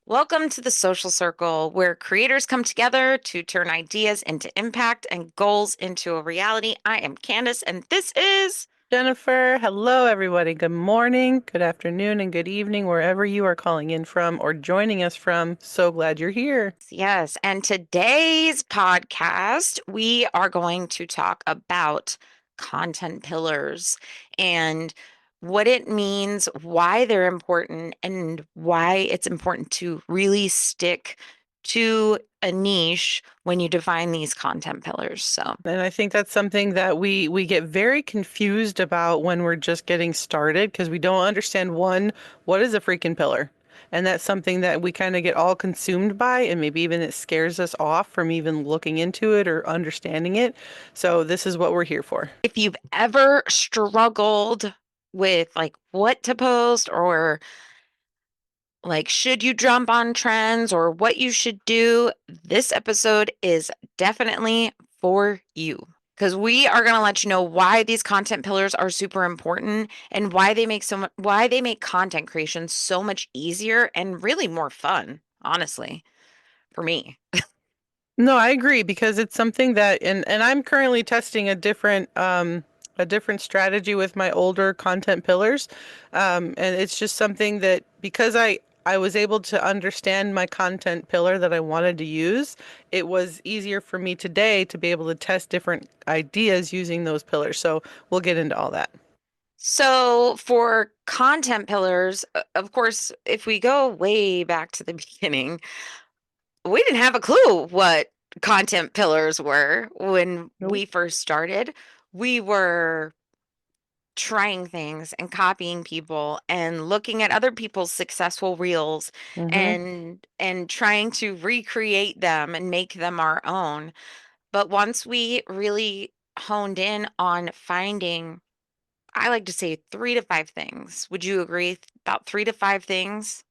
Welcome to the Social Circle, where creators come together to turn ideas into impact and goals into a reality. I am Candace, and this is Jennifer, hello everybody. Good morning, good afternoon, and good evening, wherever you are calling in from or joining us from. So glad you're here. Yes. And today's podcast, we are going to talk about content pillars and what it means, why they're important, and why it's important to really stick to a niche when you define these content pillars. So, And I think that's something that we get very confused about when we're just getting started because we don't understand one, what is a freaking pillar? And that's something that we kind of get all consumed by, and maybe even it scares us off from even looking into it or understanding it. So this is what we're here for. if you've ever struggled with like what to post or like should you jump on trends or what you should do, this episode is definitely for you. Because we are going to let you know why these content pillars are super important and why they make why they make content creation so much easier and really more fun, honestly, for me. No, I agree because it's something that and I'm currently testing a different strategy with my older content pillars. And it's just something that because I was able to understand my content pillar that I wanted to use, it was easier for me today to be able to test different ideas using those pillars. So we'll get into all that. So, for content pillars, of course, if we go way back to the beginning, we didn't have a clue what content pillars were when Nope. we first started. We were trying things and copying people and looking at other people's successful reels Mm-hmm. and trying to recreate them and make them our own. But once we really honed in on finding, I like to say 3 to 5 things. Would you agree about 3 to 5 things?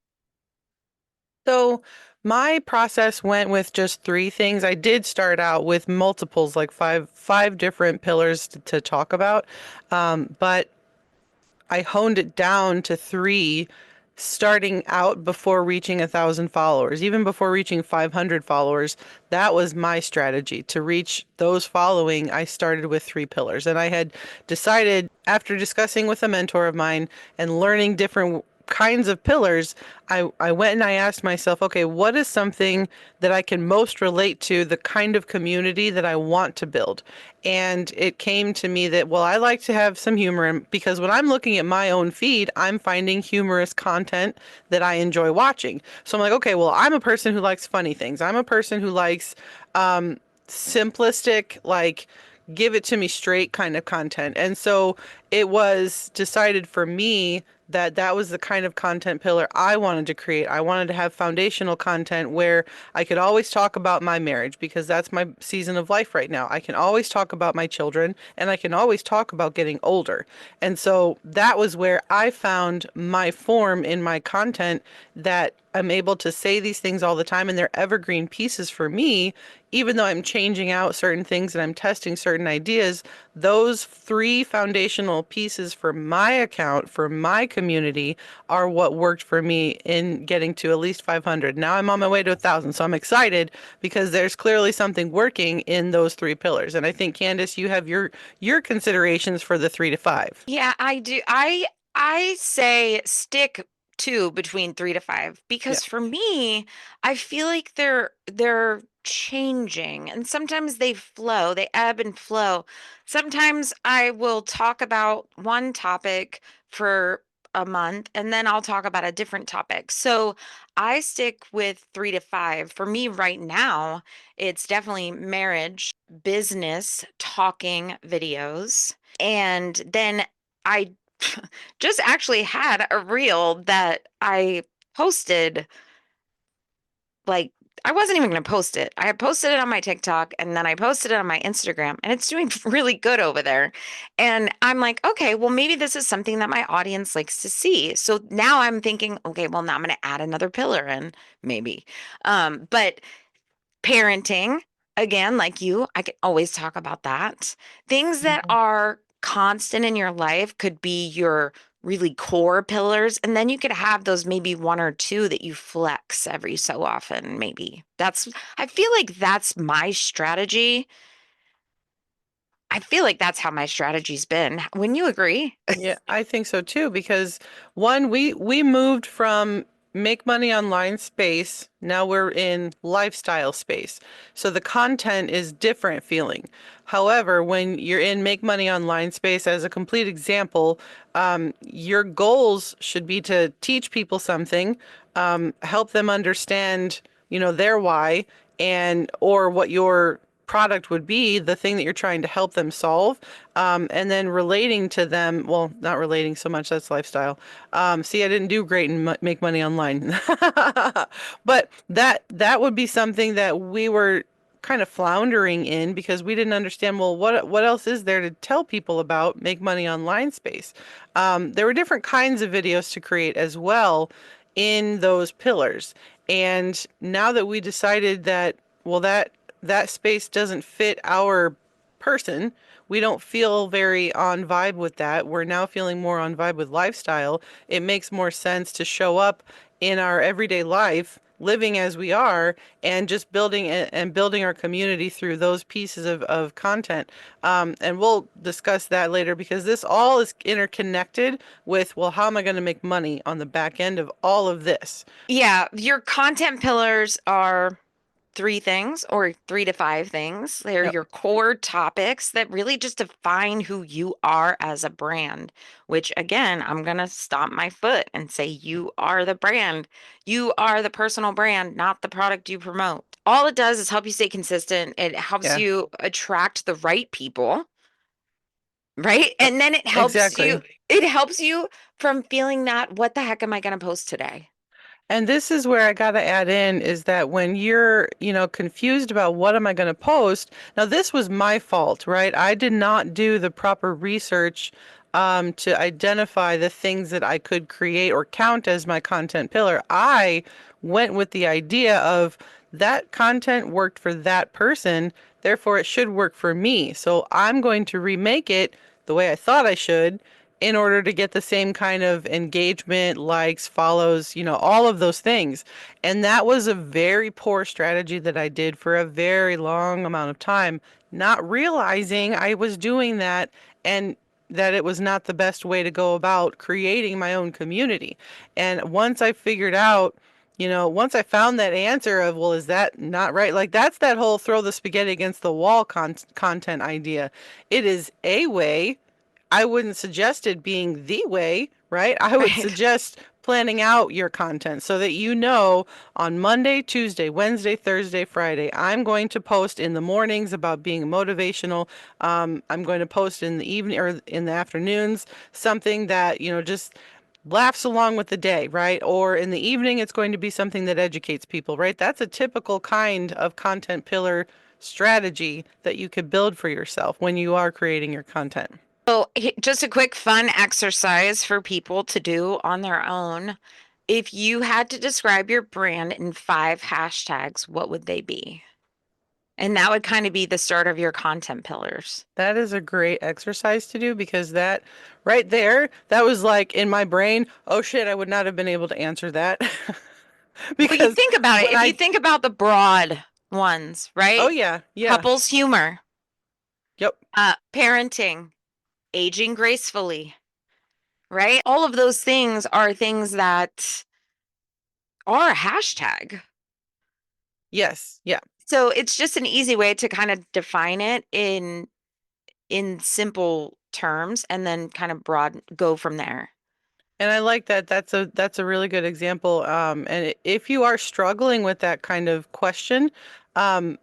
So my process went with just three things. I did start out with multiples, like five different pillars to talk about, but I honed it down to three, starting out before reaching 1,000 followers, even before reaching 500 followers. That was my strategy to reach those following. I started with three pillars, and I had decided after discussing with a mentor of mine and learning different kinds of pillars, I went and I asked myself, okay, what is something that I can most relate to the kind of community that I want to build? And it came to me that, well, I like to have some humor because when I'm looking at my own feed, I'm finding humorous content that I enjoy watching. So I'm like, okay, well, I'm a person who likes funny things. I'm a person who likes simplistic, like, give it to me straight kind of content. And so it was decided for me that that was the kind of content pillar I wanted to create. I wanted to have foundational content where I could always talk about my marriage because that's my season of life right now. I can always talk about my children and I can always talk about getting older. And so that was where I found my form in my content that I'm able to say these things all the time and they're evergreen pieces for me, even though I'm changing out certain things and I'm testing certain ideas. Those three foundational pieces for my account, for my community, are what worked for me in getting to at least 500. Now I'm on my way to 1,000, so I'm excited because there's clearly something working in those three pillars. And I think, Candace, you have your considerations for the 3 to 5. Yeah, I do. I say stick to between 3 to 5 Yeah. because for me, I feel like they're changing and sometimes they flow, they ebb and flow. Sometimes I will talk about one topic for a month and then I'll talk about a different topic. So I stick with 3 to 5. For me right now, it's definitely marriage, business, talking videos. And then I just actually had a reel that I posted, like, I wasn't even going to post it. I had posted it on my TikTok and then I posted it on my Instagram, and it's doing really good over there. And I'm like, okay, well, maybe this is something that my audience likes to see. So now I'm thinking, okay, well, now I'm going to add another pillar in, maybe. But parenting, again, like you, I can always talk about that. Things that Mhm. are constant in your life could be your really core pillars, and then you could have those maybe one or two that you flex every so often, maybe. I feel like that's my strategy. I feel like that's how my strategy's been. Wouldn't you agree? Yeah, I think so too, because one, we moved from make money online space. Now we're in lifestyle space. So the content is different feeling. However, when you're in make money online space, as a complete example, your goals should be to teach people something, help them understand, their why and or what your product would be, the thing that you're trying to help them solve, and then relating to them. Well, not relating so much, that's lifestyle. See, I didn't do great in make money online. But that would be something that we were kind of floundering in because we didn't understand, well, what else is there to tell people about make money online space? There were different kinds of videos to create as well in those pillars. And now that we decided that, well, that space doesn't fit our person, we don't feel very on vibe with that. We're now feeling more on vibe with lifestyle. It makes more sense to show up in our everyday life, living as we are, and just building our community through those pieces of content. And we'll discuss that later because this all is interconnected with, well, how am I going to make money on the back end of all of this? Yeah, your content pillars are three things or three to five things. They're Yep. your core topics that really just define who you are as a brand, which again, I'm going to stomp my foot and say you are the brand. You are the personal brand, not the product you promote. All it does is help you stay consistent. It helps Yeah. you attract the right people, right? Yep. And then Exactly. it helps you from feeling that, what the heck am I going to post today? And this is where I got to add in is that when you're, confused about what am I going to post, now this was my fault, right? I did not do the proper research to identify the things that I could create or count as my content pillar. I went with the idea of that content worked for that person, therefore it should work for me. So I'm going to remake it the way I thought I should in order to get the same kind of engagement, likes, follows, all of those things. And that was a very poor strategy that I did for a very long amount of time, not realizing I was doing that and that it was not the best way to go about creating my own community. And once I figured out, once I found that answer of, well, is that not right? Like that's that whole throw the spaghetti against the wall content idea. It is a way. I wouldn't suggest it being the way, right? I would Right. suggest planning out your content so that on Monday, Tuesday, Wednesday, Thursday, Friday, I'm going to post in the mornings about being motivational. I'm going to post in the evening or in the afternoons, something that, just laughs along with the day, right? Or in the evening, it's going to be something that educates people, right? That's a typical kind of content pillar strategy that you could build for yourself when you are creating your content. So, just a quick fun exercise for people to do on their own. If you had to describe your brand in five hashtags, what would they be? And that would kind of be the start of your content pillars. That is a great exercise to do because that right there, that was like in my brain, oh shit, I would not have been able to answer that. Well, you Because think about it. when If you I, think about the broad ones, oh right? yeah, yeah, Couples humor, yep, parenting, aging gracefully, right? All of those things are things that are a hashtag. yes, yeah. So it's just an easy way to kind of define it in simple terms and then kind of broad go from there. And I like that. That's a really good example. And if you are struggling with that kind of question, um,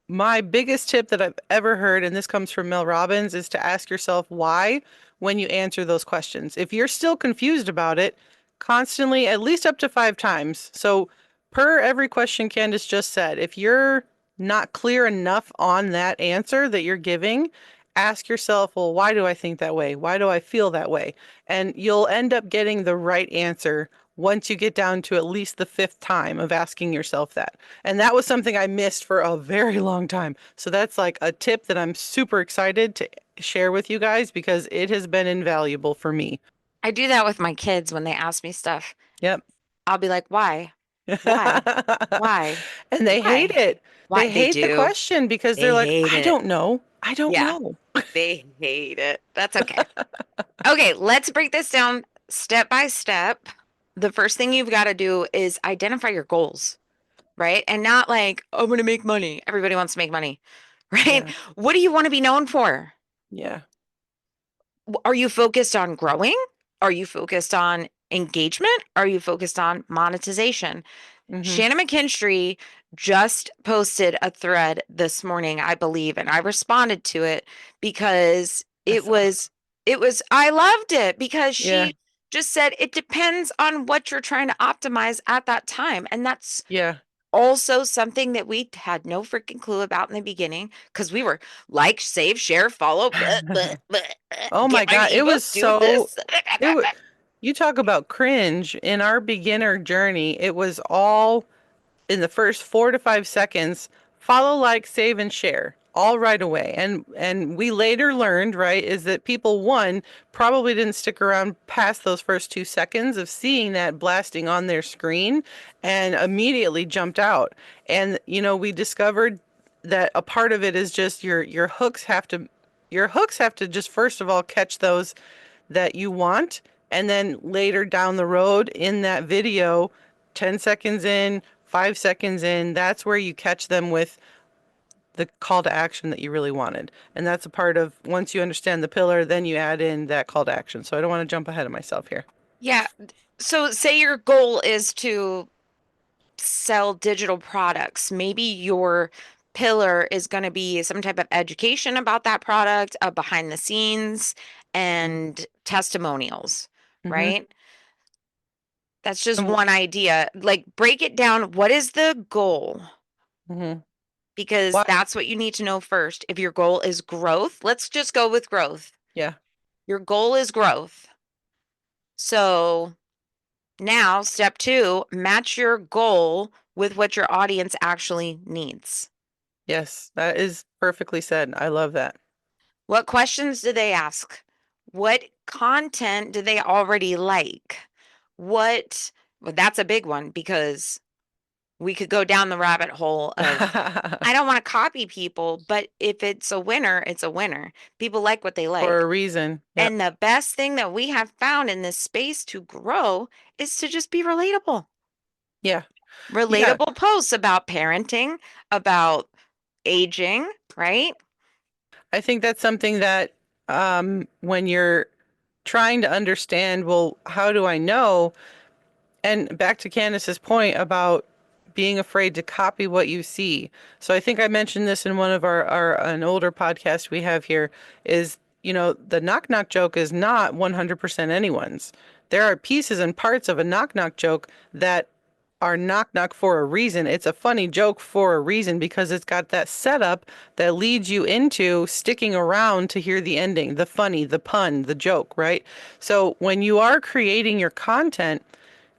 my biggest tip that I've ever heard, and this comes from Mel Robbins, is to ask yourself why when you answer those questions. If you're still confused about it, constantly, at least up to 5 times. So, per every question Candace just said, if you're not clear enough on that answer that you're giving, ask yourself, well, why do I think that way? Why do I feel that way? And you'll end up getting the right answer once you get down to at least the fifth time of asking yourself that. And that was something I missed for a very long time. So that's like a tip that I'm super excited to share with you guys because it has been invaluable for me. I do that with my kids when they ask me stuff. Yep. I'll be like, why? Why? Why? And they hate Why? it. Why? They They hate the do. question because they're They like, hate I it. don't know. I don't Yeah, know. they hate it. That's okay. Okay, let's break this down step by step. The first thing you've got to do is identify your goals, right? And not like, I'm going to make money. Everybody wants to make money, right? Yeah. What do you want to be known for? Yeah. Are you focused on growing? Are you focused on engagement? Are you focused on monetization? Hmm. Shannon McKinstry just posted a thread this morning, I believe, and I responded to it because I it saw. was I loved it because Yeah. she just said it depends on what you're trying to optimize at that time. And that's Yeah. also something that we had no freaking clue about in the beginning because we were like, save, share, follow, Oh my get my God. It was ebook, do so, this. it was, you talk about cringe in our beginner journey. It was all in the first 4 to 5 seconds, follow, like, save, and share all right away. And we later learned, right, is that people, one, probably didn't stick around past those first 2 seconds of seeing that blasting on their screen and immediately jumped out. And we discovered that a part of it is just your hooks have to just first of all catch those that you want. And then later down the road in that video, 10 seconds in, 5 seconds in, that's where you catch them with the call to action that you really wanted. And that's a part of once you understand the pillar, then you add in that call to action. So I don't want to jump ahead of myself here. Yeah. So say your goal is to sell digital products. Maybe your pillar is going to be some type of education about that product, behind the scenes, and testimonials, Mm-hmm. right? That's just And one idea. Like, break it down. What is the goal? mm-hmm. Because Why? that's what you need to know first. If your goal is growth, let's just go with growth. Yeah. Your goal is growth. So now, step two, match your goal with what your audience actually needs. Yes, that is perfectly said. I love that. What questions do they ask? What content do they already like? Well, that's a big one because we could go down the rabbit hole of, I don't want to copy people, but if it's a winner, it's a winner. People like what they For like. a reason. Yep. And the best thing that we have found in this space to grow is to just be relatable. Yeah. Yeah. Relatable posts about parenting, about aging, right? I think that's something that when you're trying to understand, well, how do I know? And back to Candace's point about being afraid to copy what you see. So I think I mentioned this in one of our an older podcast we have here is, the knock knock joke is not 100% anyone's. There are pieces and parts of a knock knock joke that are knock knock for a reason. It's a funny joke for a reason because it's got that setup that leads you into sticking around to hear the ending, the funny, the pun, the joke, right? So when you are creating your content,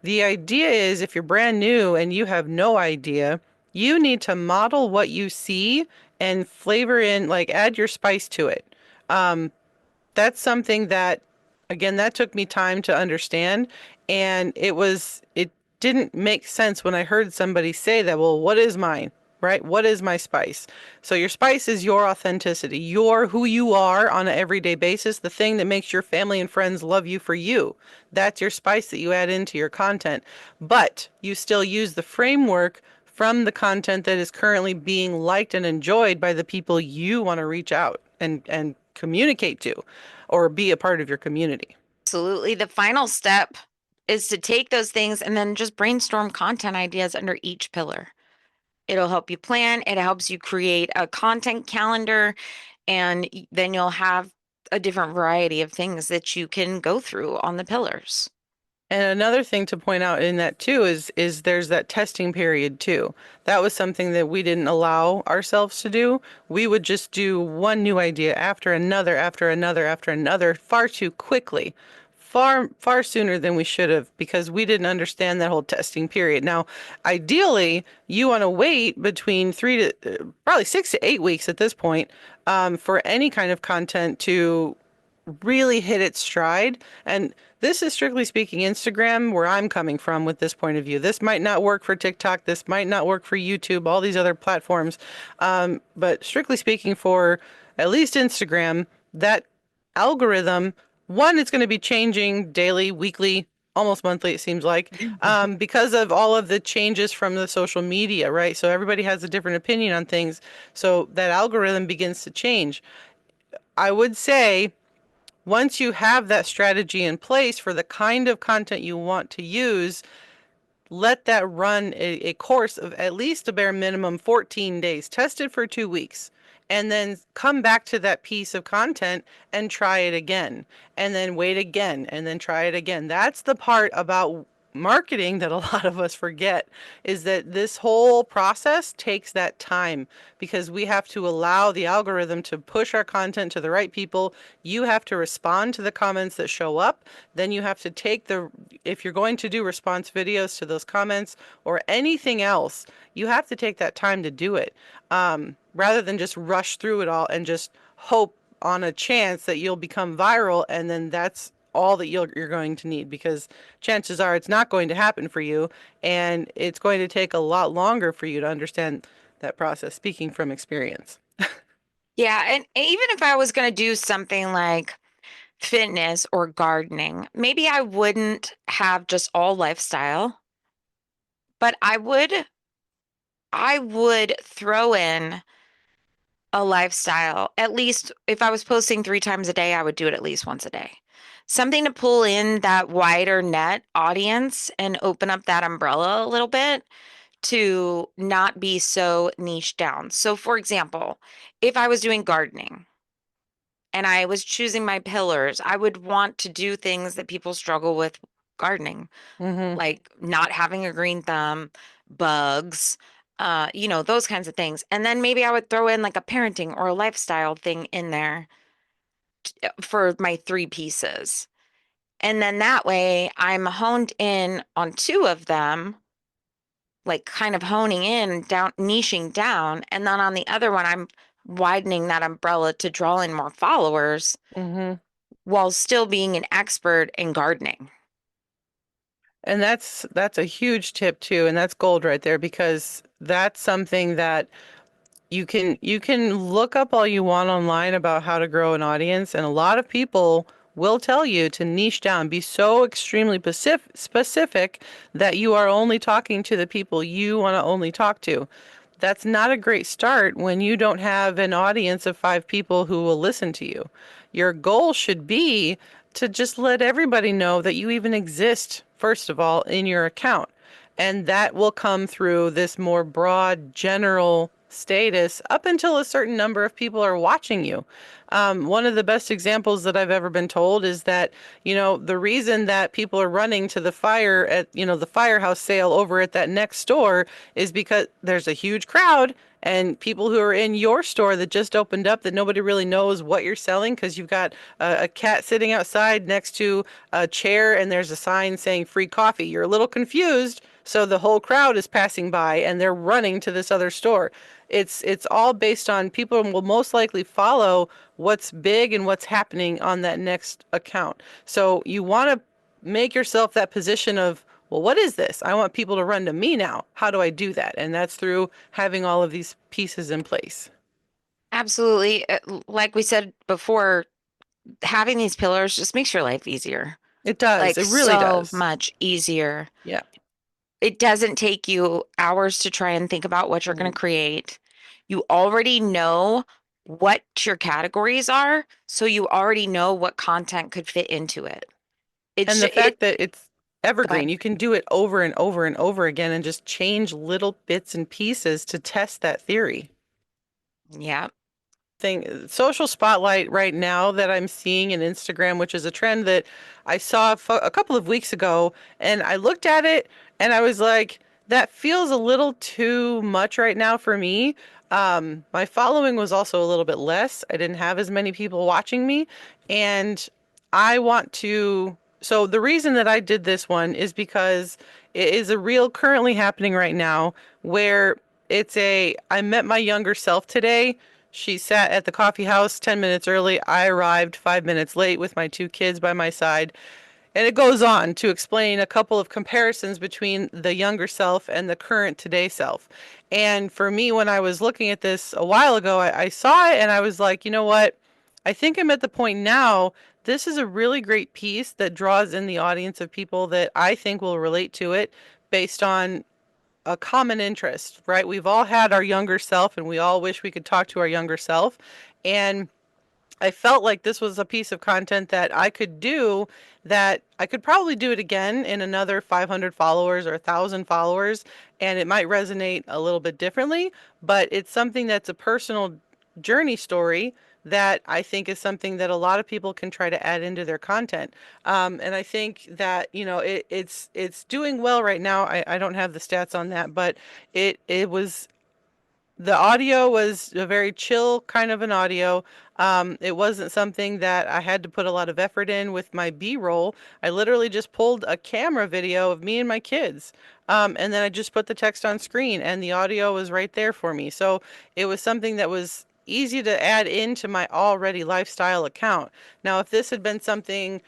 the idea is if you're brand new and you have no idea, you need to model what you see and flavor in, like add your spice to it. Um, that's something that, again, that took me time to understand. And it didn't make sense when I heard somebody say that, well, what is mine? Right? What is my spice? So your spice is your authenticity, your who you are on an everyday basis, the thing that makes your family and friends love you for you. That's your spice that you add into your content. But you still use the framework from the content that is currently being liked and enjoyed by the people you want to reach out and communicate to or be a part of your community. Absolutely. The final step is to take those things and then just brainstorm content ideas under each pillar. It'll help you plan, it helps you create a content calendar, and then you'll have a different variety of things that you can go through on the pillars. And another thing to point out in that too is there's that testing period too. That was something that we didn't allow ourselves to do. We would just do one new idea after another, after another, after another, far too quickly. Far, far sooner than we should have because we didn't understand that whole testing period. Now, ideally, you want to wait between probably 6 to 8 weeks at this point, for any kind of content to really hit its stride. And this is strictly speaking Instagram, where I'm coming from with this point of view. This might not work for TikTok. This might not work for YouTube, all these other platforms. But strictly speaking, for at least Instagram, that algorithm, one, it's going to be changing daily, weekly, almost monthly, it seems like, because of all of the changes from the social media, right? So everybody has a different opinion on things. So that algorithm begins to change. I would say once you have that strategy in place for the kind of content you want to use, let that run a course of at least a bare minimum 14 days. Test it for 2 weeks. And then come back to that piece of content and try it again. And then wait again and then try it again. That's the part about marketing that a lot of us forget, is that this whole process takes that time, because we have to allow the algorithm to push our content to the right people. You have to respond to the comments that show up. Then you have to take if you're going to do response videos to those comments or anything else, you have to take that time to do it, rather than just rush through it all and just hope on a chance that you'll become viral, and then that's all that you're going to need, because chances are it's not going to happen for you, and it's going to take a lot longer for you to understand that process, speaking from experience. Yeah, and even if I was going to do something like fitness or gardening, maybe I wouldn't have just all lifestyle, but I would throw in a lifestyle. At least if I was posting 3 times a day, I would do it at least once a day. Something to pull in that wider net audience and open up that umbrella a little bit to not be so niche down. So, for example, if I was doing gardening and I was choosing my pillars, I would want to do things that people struggle with gardening, Mm-hmm. like not having a green thumb, bugs, those kinds of things. And then maybe I would throw in like a parenting or a lifestyle thing in there for my 3 pieces. And then that way I'm honed in on 2 of them, like kind of honing in down, niching down. And then on the other one, I'm widening that umbrella to draw in more followers Mm-hmm. while still being an expert in gardening. And that's a huge tip too, and that's gold right there, because that's something that you can look up all you want online about how to grow an audience, and a lot of people will tell you to niche down, be so extremely specific that you are only talking to the people you want to only talk to. That's not a great start when you don't have an audience of 5 people who will listen to you. Your goal should be to just let everybody know that you even exist, first of all, in your account. And that will come through this more broad, general status up until a certain number of people are watching you. One of the best examples that I've ever been told is that, the reason that people are running to the fire at, the firehouse sale over at that next store is because there's a huge crowd and people who are in your store that just opened up, that nobody really knows what you're selling, because you've got a cat sitting outside next to a chair and there's a sign saying free coffee. You're a little confused. So the whole crowd is passing by and they're running to this other store. It's all based on people will most likely follow what's big and what's happening on that next account. So you want to make yourself that position of, well, what is this? I want people to run to me now. How do I do that? And that's through having all of these pieces in place. Absolutely. Like we said before, having these pillars just makes your life easier, It does. like It really so does. much easier. Yeah. It doesn't take you hours to try and think about what you're going Mhm. to create. You already know what your categories are, so you already know what content could fit into it. And the It fact that it's Go evergreen, ahead. you can do it over and over and over again and just change little bits and pieces to test that theory. Yeah. Thing social spotlight right now that I'm seeing in Instagram, which is a trend that I saw a couple of weeks ago, and I looked at it and I was like, that feels a little too much right now for me. My following was also a little bit less. I didn't have as many people watching me, and I want to. So the reason that I did this one is because it is a real currently happening right now, where I met my younger self today. She sat at the coffee house 10 minutes early. I arrived 5 minutes late with my two kids by my side. And it goes on to explain a couple of comparisons between the younger self and the current today self. And for me, when I was looking at this a while ago, I saw it and I was like, you know what? I think I'm at the point now. This is a really great piece that draws in the audience of people that I think will relate to it based on a common interest, right? We've all had our younger self and we all wish we could talk to our younger self. And I felt like this was a piece of content that I could do, that I could probably do it again in another 500 followers or 1,000 followers, and it might resonate a little bit differently, but it's something that's a personal journey story that I think is something that a lot of people can try to add into their content. And I think that, it's doing well right now. I don't have the stats on that, but it was the audio was a very chill kind of an audio. It wasn't something that I had to put a lot of effort in with my B-roll. I literally just pulled a camera video of me and my kids. And then I just put the text on screen and the audio was right there for me. So it was something that was easy to add into my already lifestyle account. Now, if this is something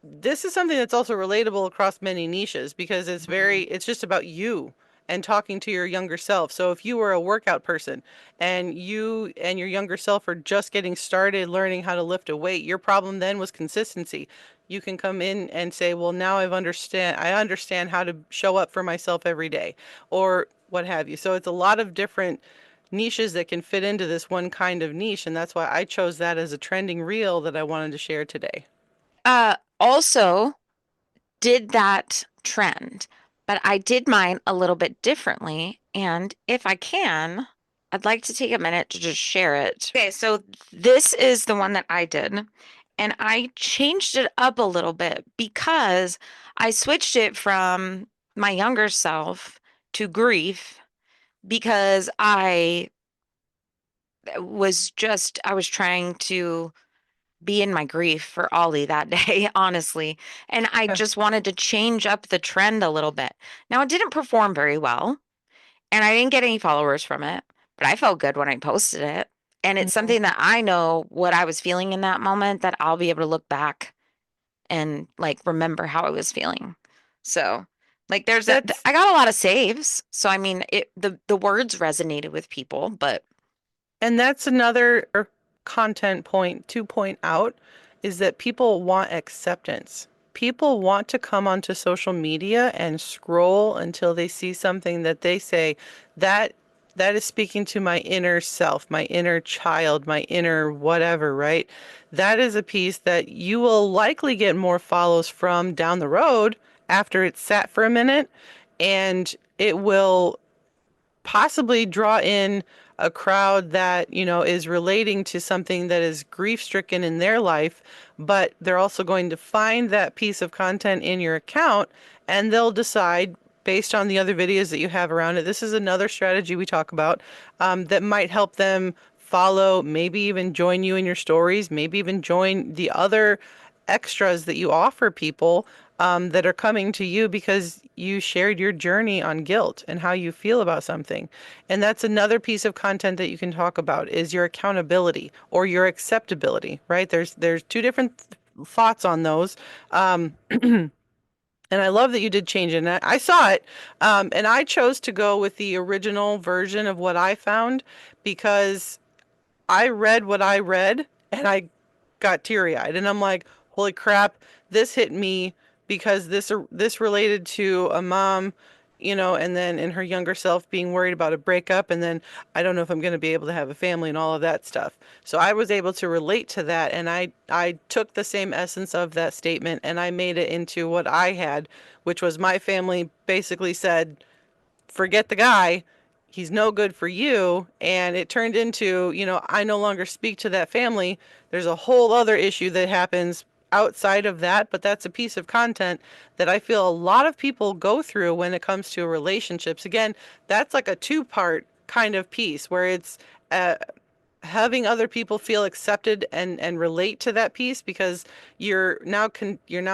that's also relatable across many niches because it's just about you and talking to your younger self. So if you were a workout person and you and your younger self are just getting started learning how to lift a weight, your problem then was consistency. You can come in and say, well, now I understand how to show up for myself every day or what have you. So it's a lot of different niches that can fit into this one kind of niche. And that's why I chose that as a trending reel that I wanted to share today. Also did that trend, but I did mine a little bit differently. And if I can, I'd like to take a minute to just share it. Okay, so this is the one that I did, and I changed it up a little bit because I switched it from my younger self to grief because I was trying to be in my grief for Ollie that day, honestly. And I just wanted to change up the trend a little bit. Now, it didn't perform very well, and I didn't get any followers from it, but I felt good when I posted it. And it's Mhm. something that I know what I was feeling in that moment that I'll be able to look back and like remember how I was feeling. So, like That's I got a lot of saves. So I mean, the words resonated with people, but And that's another content point to point out is that people want acceptance. People want to come onto social media and scroll until they see something that they say that that is speaking to my inner self, my inner child, my inner whatever, right? That is a piece that you will likely get more follows from down the road after it's sat for a minute, and it will possibly draw in a crowd that, is relating to something that is grief stricken in their life, but they're also going to find that piece of content in your account and they'll decide based on the other videos that you have around it. This is another strategy we talk about that might help them follow, maybe even join you in your stories, maybe even join the other extras that you offer people that are coming to you because you shared your journey on guilt and how you feel about something. And that's another piece of content that you can talk about is your accountability or your acceptability, right? There's two different thoughts on those. And I love that you did change it. And I saw it, and I chose to go with the original version of what I found because I read what I read and I got teary-eyed and I'm like, "Holy crap, this hit me because this related to a mom, and then in her younger self being worried about a breakup and then I don't know if I'm going to be able to have a family and all of that stuff." So I was able to relate to that and I took the same essence of that statement and I made it into what I had, which was my family basically said, forget the guy. He's no good for you. And it turned into, I no longer speak to that family. There's a whole other issue that happens outside of that, but that's a piece of content that I feel a lot of people go through when it comes to relationships. Again, that's like a two-part kind of piece where it's uh, having other people feel accepted and relate to that piece because you're now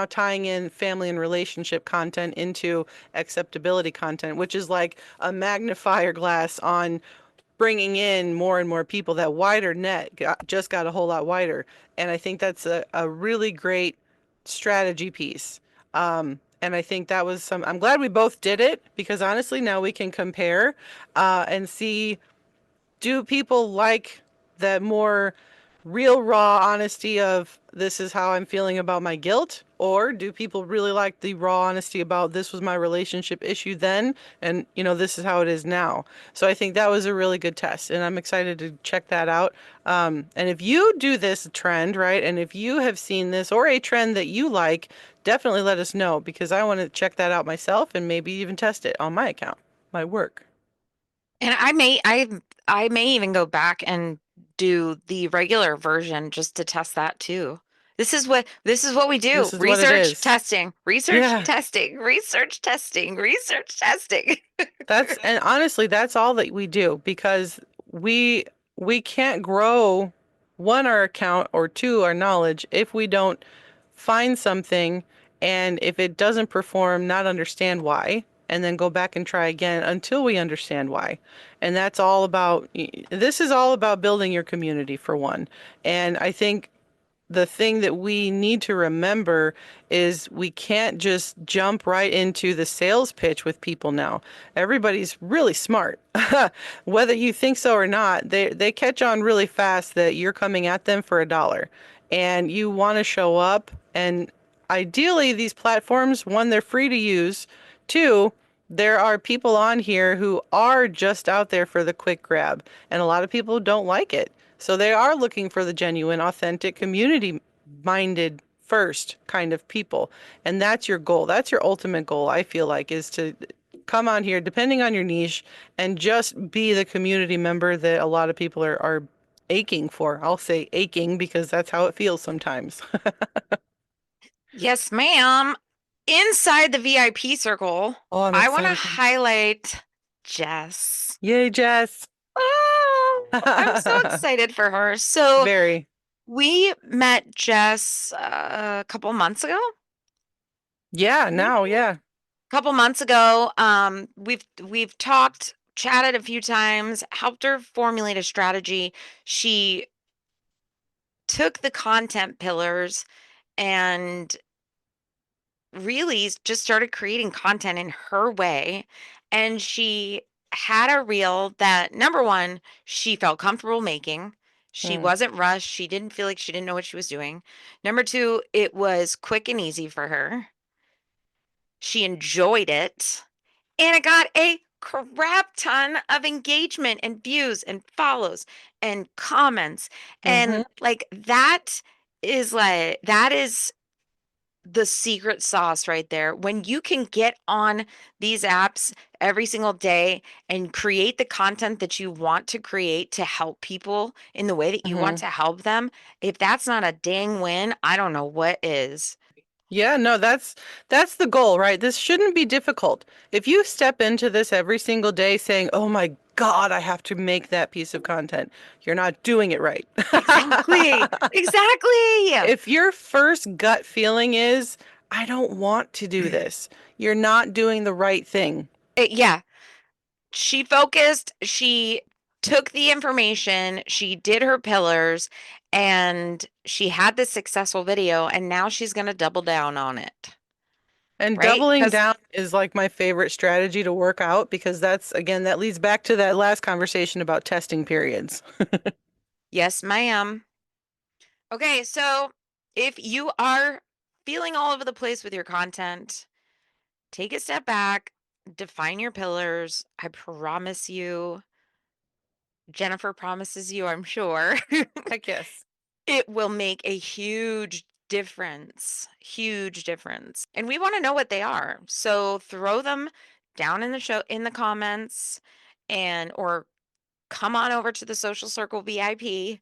tying in family and relationship content into acceptability content, which is like a magnifier glass on bringing in more and more people. That wider net just got a whole lot wider. And I think that's a really great strategy piece. And I think that was I'm glad we both did it because honestly, now we can compare and see, do people like that more real raw honesty of this is how I'm feeling about my guilt? Or do people really like the raw honesty about this was my relationship issue then and this is how it is now? So I think that was a really good test and I'm excited to check that out. And if you do this trend, right, and if you have seen this or a trend that you like, definitely let us know because I want to check that out myself and maybe even test it on my account, my work. And I may even go back and do the regular version just to test that too. This is what we This do. is what it Research, is. testing, research, Yeah. testing, research, testing, research, testing. And honestly, that's all that we do because we we can't grow one our account or two our knowledge if we don't find something and if it doesn't perform, not understand why, and then go back and try again until we understand why. And that's all about this is all about building your community for one. And I think the thing that we need to remember is we can't just jump right into the sales pitch with people now. Everybody's really smart. Whether you think so or not, they catch on really fast that you're coming at them for $1. And you want to show up and ideally these platforms, one, they're free to use. Two, there are people on here who are just out there for the quick grab, and a lot of people don't like it. So they are looking for the genuine, authentic, community-minded first kind of people. And that's your goal. That's your ultimate goal, I feel like, is to come on here, depending on your niche, and just be the community member that a lot of people are aching for. I'll say aching because that's how it feels sometimes. Yes, ma'am. Inside the VIP circle, Oh, I'm I want to excited. highlight Jess. Yay, Jess. Oh, I'm so excited for her. So Very. we met Jess a couple months ago, Yeah, maybe now, yeah. a couple months ago. We've talked, chatted a few times, helped her formulate a strategy. She took the content pillars and really just started creating content in her way. And she had a reel that, number one, she felt comfortable making. She Mm. wasn't rushed. She didn't feel like she didn't know what she was doing. Number two, it was quick and easy for her. She enjoyed it. And it got a crap ton of engagement and views and follows and comments. Mm-hmm. And that is the secret sauce right there. When you can get on these apps every single day and create the content that you want to create to help people in the way that you want Mm-hmm. to help them, if that's not a dang win, I don't know what is. Yeah, no, that's the goal, right? This shouldn't be difficult. If you step into this every single day saying, "Oh my God, I have to make that piece of content," you're not doing it right. Exactly. Exactly. If your first gut feeling is, "I don't want to do this," you're not doing the right thing. Yeah. She focused, she took the information, she did her pillars, and she had this successful video, and now she's going to double down on it, And right? doubling Because, down is like my favorite strategy to work out because that's, again, that leads back to that last conversation about testing periods. yes, ma'am. Okay, so if you are feeling all over the place with your content, take a step back, define your pillars. I promise you, Jennifer promises you, I'm sure. Heck yes. It will make a huge difference. And we want to know what they are. So throw them down in the comments and or come on over to the Social Circle VIP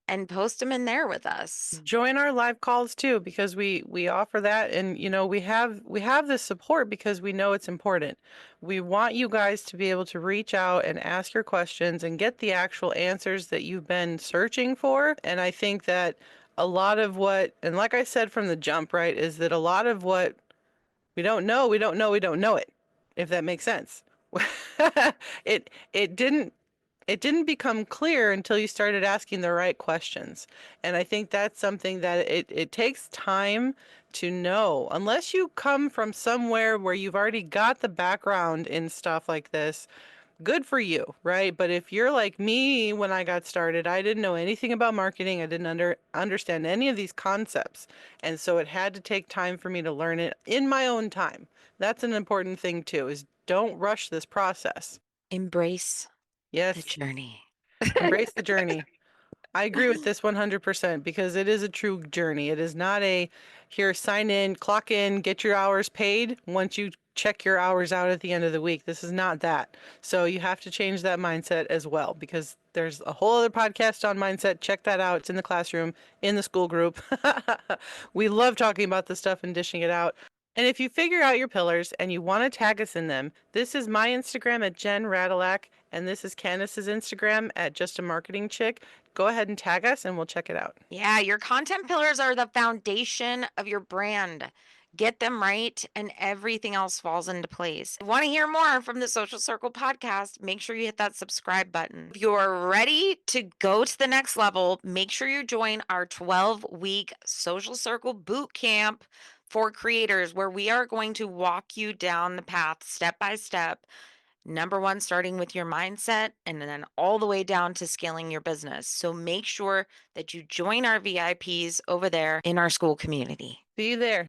and post them in there with us. Join our live calls too because we offer that and we have this support because we know it's important. We want you guys to be able to reach out and ask your questions and get the actual answers that you've been searching for. And I think that a lot of what, and like I said from the jump, right, is that a lot of what we don't know, we don't know, we don't know it, if that makes sense. It didn't it didn't become clear until you started asking the right questions. And I think that's something that it takes time to know. Unless you come from somewhere where you've already got the background in stuff like this, good for you, right? But if you're like me when I got started, I didn't know anything about marketing. I didn't understand any of these concepts. And so it had to take time for me to learn it in my own time. That's an important thing too, is don't rush this process. Embrace the Yes, journey. embrace the journey. I agree with this 100% because it is a true journey. It is not a here, sign in, clock in, get your hours paid once you check your hours out at the end of the week. This is not that. So you have to change that mindset as well because there's a whole other podcast on mindset. Check that out. It's in the classroom, in the school group. We love talking about this stuff and dishing it out. And if you figure out your pillars and you want to tag us in them, this is my Instagram at Jen Radalack, and this is Candace's Instagram at Just a Marketing Chick. Go ahead and tag us and we'll check it out. Yeah, your content pillars are the foundation of your brand. Get them right, and everything else falls into place. If you want to hear more from the Social Circle podcast, make sure you hit that subscribe button. If you're ready to go to the next level, make sure you join our 12-week Social Circle boot camp for creators, where we are going to walk you down the path step by step. Number one, starting with your mindset and then all the way down to scaling your business. So make sure that you join our VIPs over there in our school community. See you there.